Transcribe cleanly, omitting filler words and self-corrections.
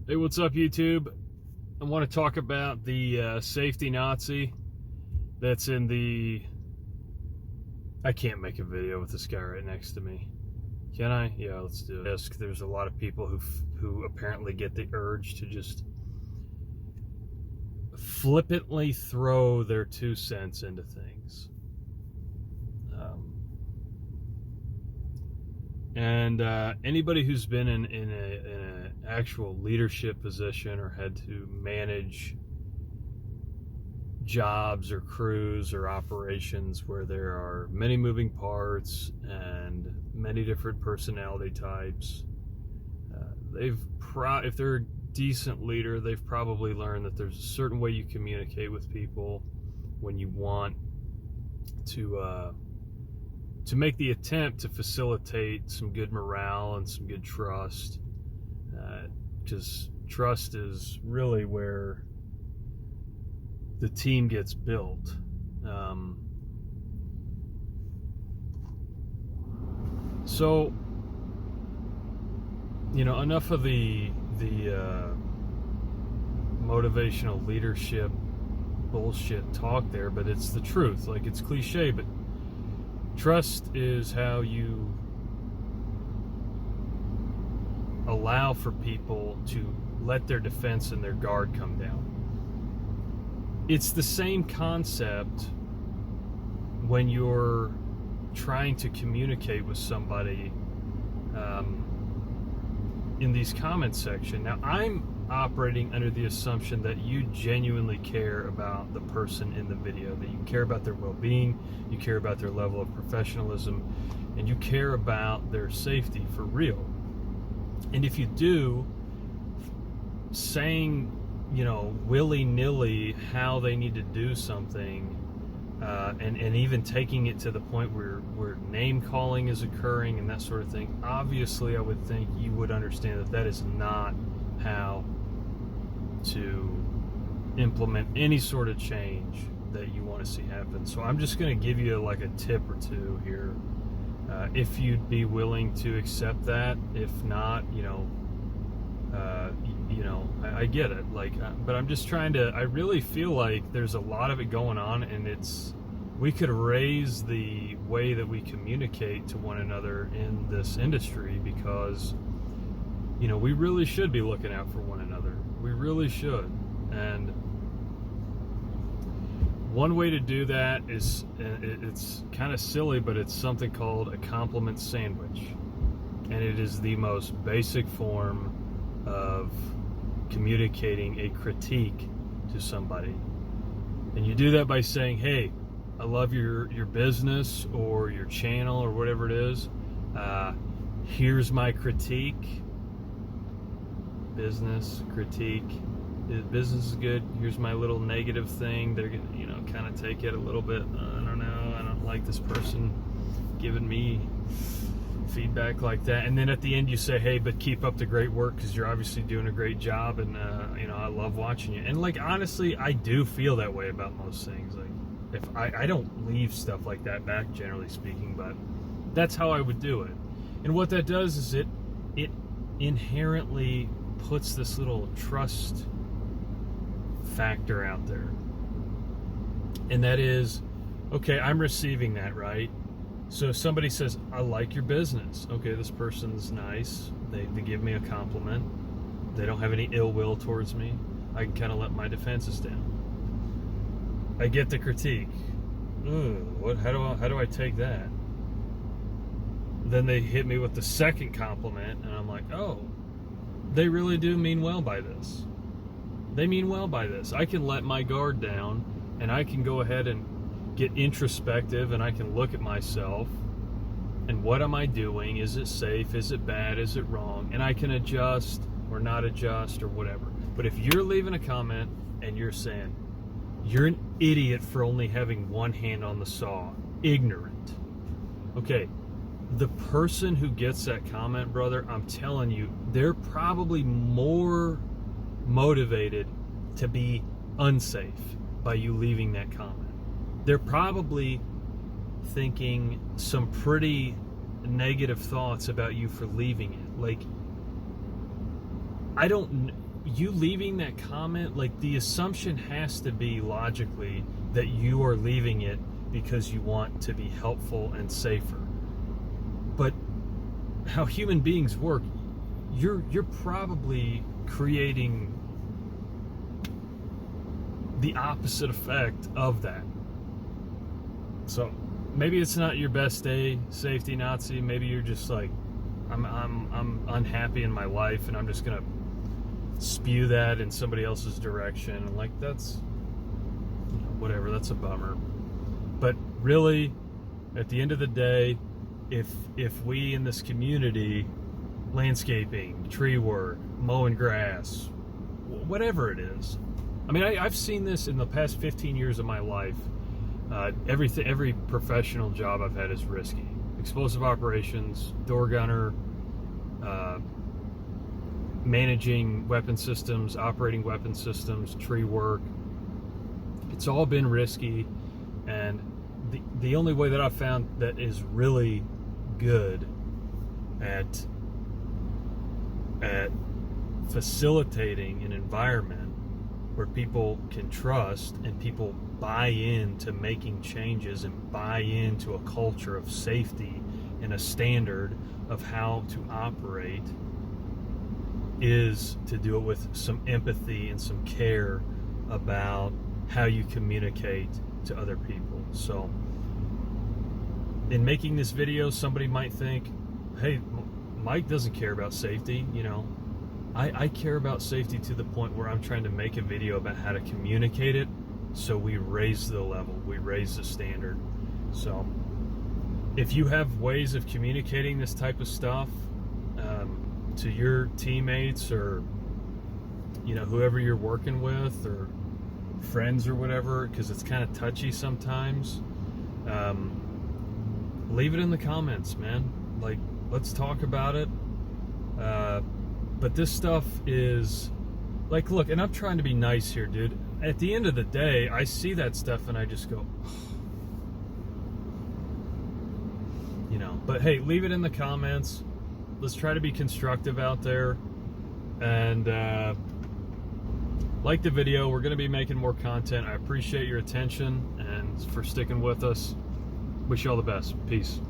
Hey, what's up, YouTube? I want to talk about the safety Nazi that's in the... I can't make a video with this guy right next to me. Can I? Yeah, let's do it. Yes, there's a lot of people who apparently get the urge to just flippantly throw their 2 cents into things. Anybody who's been in an actual leadership position or had to manage jobs or crews or operations where there are many moving parts and many different personality types, if they're a decent leader, they've probably learned that there's a certain way you communicate with people when you want to make the attempt to facilitate some good morale and some good trust, because trust is really where the team gets built. So, enough of the motivational leadership bullshit talk there, but it's the truth. Like, it's cliche, but trust is how you allow for people to let their defense and their guard come down. It's the same concept when you're trying to communicate with somebody in these comments section. Now, I'm operating under the assumption that you genuinely care about the person in the video, that you care about their well-being, you care about their level of professionalism, and you care about their safety for real. And if you do, saying, willy-nilly how they need to do something, and even taking it to the point where name calling is occurring and that sort of thing, obviously I would think you would understand that that is not how to implement any sort of change that you want to see happen. So I'm just going to give you like a tip or two here, if you'd be willing to accept that. If not, I get it. But I'm just trying to. I really feel like there's a lot of it going on, and we could raise the way that we communicate to one another in this industry, because we really should be looking out for one another. We really should. And one way to do that is, it's kind of silly, but it's something called a compliment sandwich. And it is the most basic form of communicating a critique to somebody. And you do that by saying, hey, I love your business or your channel or whatever it is. Here's my critique. Business critique. Business is good. Here's my little negative thing. They're gonna, kind of take it a little bit. I don't know. I don't like this person giving me feedback like that. And then at the end you say, hey, but keep up the great work, because you're obviously doing a great job, and I love watching you. And honestly, I do feel that way about most things. If I don't leave stuff like that back, generally speaking, but that's how I would do it. And what that does is it inherently puts this little trust factor out there. And that is, okay, I'm receiving that, right? So if somebody says, I like your business. Okay, this person's nice. They give me a compliment. They don't have any ill will towards me. I can kind of let my defenses down. I get the critique. How do I take that? Then they hit me with the second compliment, and I'm like, oh, they really do mean well by this. They mean well by this. I can let my guard down, and I can go ahead and get introspective, and I can look at myself and what am I doing? Is it safe? Is it bad? Is it wrong? And I can adjust or not adjust or whatever. But if you're leaving a comment and you're saying, you're an idiot for only having one hand on the saw, ignorant. Okay, the person who gets that comment, brother, I'm telling you, they're probably more motivated to be unsafe by you leaving that comment. They're probably thinking some pretty negative thoughts about you for leaving it. you leaving that comment, like, the assumption has to be logically that you are leaving it because you want to be helpful and safer. But how human beings work, you're probably creating the opposite effect of that. So maybe it's not your best day, safety Nazi. Maybe you're just like, I'm unhappy in my life, and I'm just gonna spew that in somebody else's direction. And like, that's, you know, whatever, that's a bummer. But really, at the end of the day, if we in this community, landscaping, tree work, mowing grass, whatever it is, I mean, I've seen this in the past 15 years of my life. Every professional job I've had is risky. Explosive operations, door gunner, managing weapon systems, operating weapon systems, tree work. It's all been risky, and the only way that I've found that is really good at facilitating an environment where people can trust and people buy into making changes and buy into a culture of safety and a standard of how to operate is to do it with some empathy and some care about how you communicate to other people. So in making this video, somebody might think, hey, Mike doesn't care about safety. You know, I care about safety to the point where I'm trying to make a video about how to communicate it, so we raise the level, we raise the standard. So if you have ways of communicating this type of stuff to your teammates, or, you know, whoever you're working with, or friends or whatever, because it's kind of touchy sometimes, leave it in the comments, man. Like, let's talk about it. But this stuff is like, look, and I'm trying to be nice here, dude. At the end of the day, I see that stuff and I just go, you know. But hey, leave it in the comments. Let's try to be constructive out there. And like the video. We're going to be making more content. I appreciate your attention and for sticking with us. Wish you all the best. Peace.